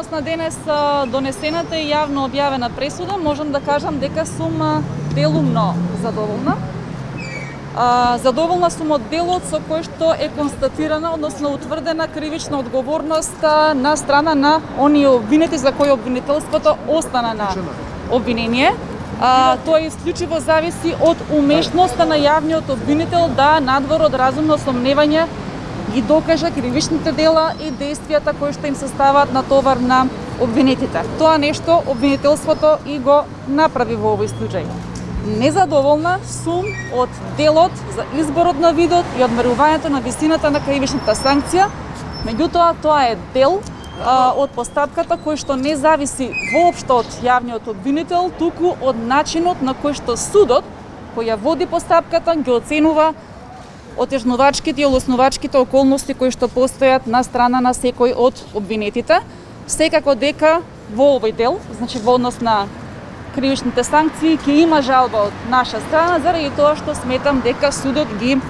однос на денес донесената и јавно објавена пресуда, можам да кажам дека сум делумно задоволна. Задоволна сум од делот со кој што е констатирана, односно утврдена кривична одговорност на страна на оние обвинети за кои обвинителството остана на обвинение. Тоа исклучиво зависи од умешноста на јавниот обвинител да надвор од разумно сомневање ги докаже кривичните дела и действијата кои што им се ставаат на товар на обвинетите. Тоа нешто обвинителството и го направи во овој случај. Незадоволна сум од делот за изборот на видот и одмерувањето на висината на кривичната санкција. Меѓутоа, тоа е дел од постапката кој што не зависи воопшто од јавниот обвинител, туку од начинот на кој што судот кој ја води постапката ги оценува отежнувачките и олеснувачките околности кои што постојат на страна на секој од обвинетите. Секако дека во овој дел, значи во однос на кривичните санкции, ќе има жалба од наша страна, заради тоа што сметам дека судот ги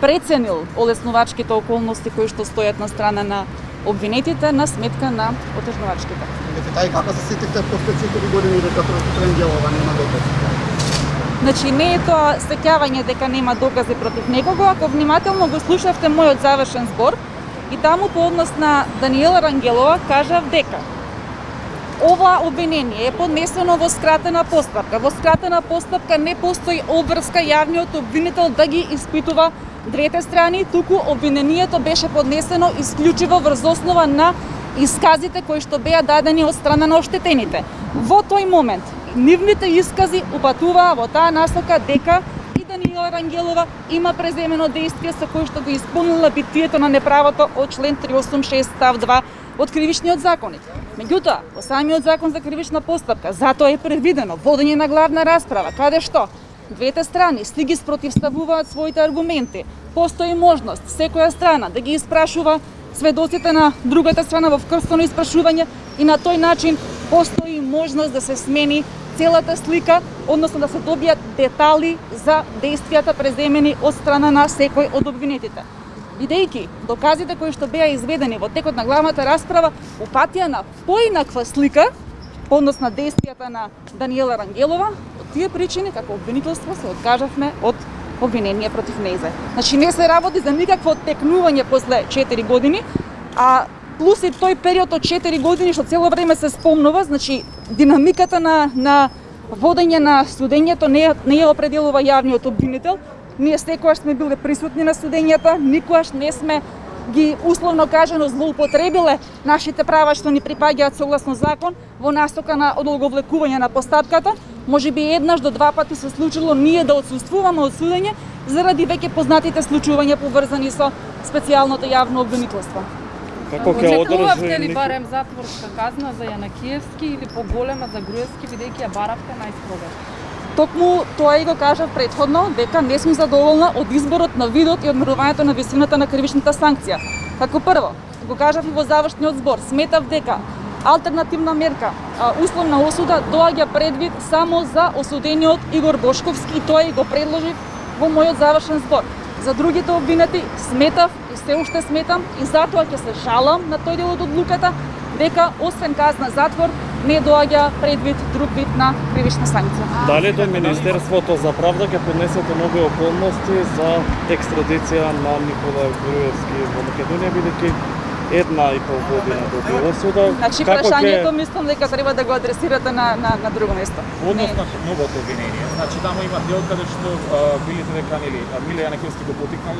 преценил олеснувачките околности кои што стојат на страна на обвинетите на сметка на отежнувачките. Тај како се сетихте после 4 години дека против Рангелова нема докази? Значи не е тоа сеќавање дека нема докази против некого, ако внимателно го слушавте мојот завршен збор и таму по однос на Даниела Рангелова кажав дека ова обвинение е поднесено во скратена постапка. Во скратена постапка не постои обврска јавниот обвинител да ги испитува двете страни, туку обвинението беше поднесено исклучиво врз основа на исказите кои што беа дадени од страна на оштетените. Во тој момент нивните искази упатуваа во таа насока дека и Даниела Рангелова има преземено действие со кој што го исполнила битието на неправото од член 386 став 2 од кривичниот законник. Меѓутоа, во самиот закон за кривична постапка, затоа е предвидено водење на главна расправа, каде што двете страни си ги спротивставуваат своите аргументи. Постои можност секоја страна да ги испрашува сведоците на другата страна во вкрстено испрашување и на тој начин постои можност да се смени целата слика, односно да се добијат детали за действијата преземени од страна на секој од обвинетите. Бидејќи доказите кои што беа изведени во текот на главната расправа упатија на поинаква слика, однос на действијата на Даниела Рангелова, од тие причини како обвинителство се откажавме од обвинение против нејзе. Значи не се работи за никакво текнување после 4 години, а плюс и тој период од 4 години што цело време се спомнува, значи динамиката на водење на судењето не ја определува јавниот обвинител. Ние секогаш сме биле присутни на судењата, никогаш не сме ги условно кажано злоупотребиле нашите права што ни припаѓаат согласно закон во насока на одолговлекување на постапката. Можеби еднаш до два пати се случило ние да отсуствуваме од судење заради веќе познатите случувања поврзани со специјалното јавно обвинителство. Како ќе Очекувавте ли барем затворска казна за Јанакиевски или поголема за Груевски, бидејќи ја баравте најстрога? Токму тоа и го кажав претходно, дека не сум задоволна од изборот на видот и одмерувањето на висината на кривичната санкција. Како прво, го кажав и во завршниот збор, сметав дека алтернативна мерка, условна осуда, доаѓа предвид само за осудениот Игор Бошковски и тоа и го предложив во мојот завршен збор. За другите обвинети сметав и се уште сметам и затоа ќе се жалам на тој дел од одлуката дека освен казна затвор не доаѓа предвид друг вид на кривична санкција. Дали до Министерството за правда ќе поднесете нови околности за екстрадиција на Николај Груевски во Македонија, бидејќи 1,5 година до осуда? Значи прашањето мислам дека треба да го адресирате на друго место. Односно новото обвинение. Значи таму има дел каде што билите дека нели Миле Јанакиевски го потикнал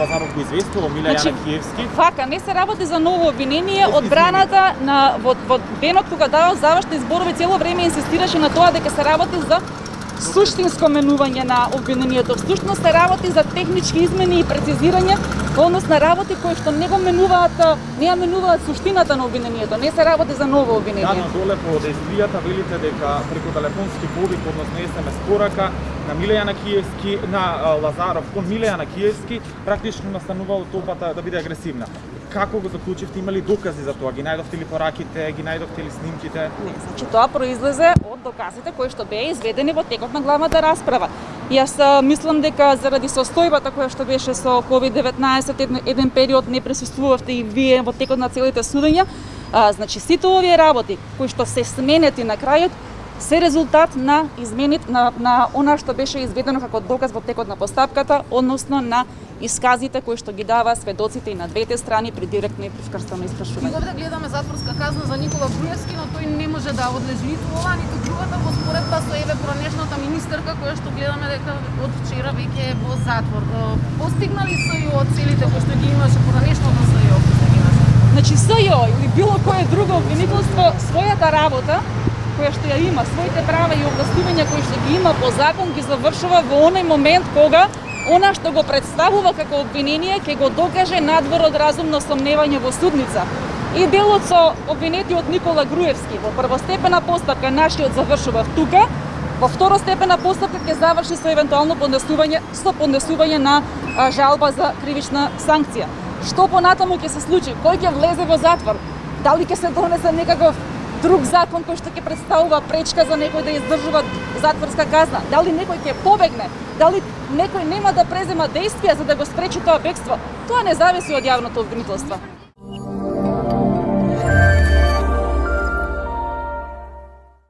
Лазаров го известува Миле Јанакиевски. Фака, не се работи за ново обвинение, одбраната на во денот кога давал завршни зборови цело време инсистираше на тоа дека се работи за суштинско менување на обвинението. Всушност се работи за технички измени и прецизирање во однос на работи кои што не ја менуваат суштината на обвинението. Не се работи за ново обвинение. Да, доле по действијата велите дека преку телефонски повик, односно SMS порака на Миле Јанакиевски, на Лазаров кон Миле Јанакиевски, практично настанувало толпата да биде агресивна. Како го заклучивте, има ли докази за тоа? Ги најдовте ли пораките, ги најдовте ли снимките? Не, значи тоа произлезе од доказите кои што беа изведени во текот на главната расправа. Јас мислам дека заради состојбата која што беше со COVID-19 еден период не присуствувавте и вие во текот на целите судења. Значи сите овие работи кои што се сменети на крајот се резултат на изменит на она што беше изведено како доказ во текот на постапката, односно на исказите кои што ги дава сведоците и на двете страни при директно и прискрстено И испрашување. овде гледаме затворска казна за Никола Груевски, но тој не може да одлежи ниту ова, ниту другата во споредба со еве пронешната министерка која што гледаме дека од вчера веќе е во затвор. Постигнали се ја целите кои што ги имаше поранешното СЈО, кои што ги имаше? Значи СЈО или било кое друго обвинителство својата работа која што ја има, своите права и овластувања кои што ги има по закон ги завршува во оној момент кога она што го представува како обвинение ќе го докаже надвор од разумно сомневање во судница. И делот со обвинетиот Никола Груевски во првостепена постапка нашиот завршува тука, во второстепена постапка ќе заврши со евентуално поднесување на жалба за кривична санкција. Што понатаму ќе се случи? Кој ќе влезе во затвор? Дали ќе се донесе некаков друг закон кој што ќе представува пречка за некој да издржува затворска казна? Дали некој ќе побегне? Дали некој нема да презема действија за да го спречи тоа бегство? Тоа не зависи од јавното обвинителство.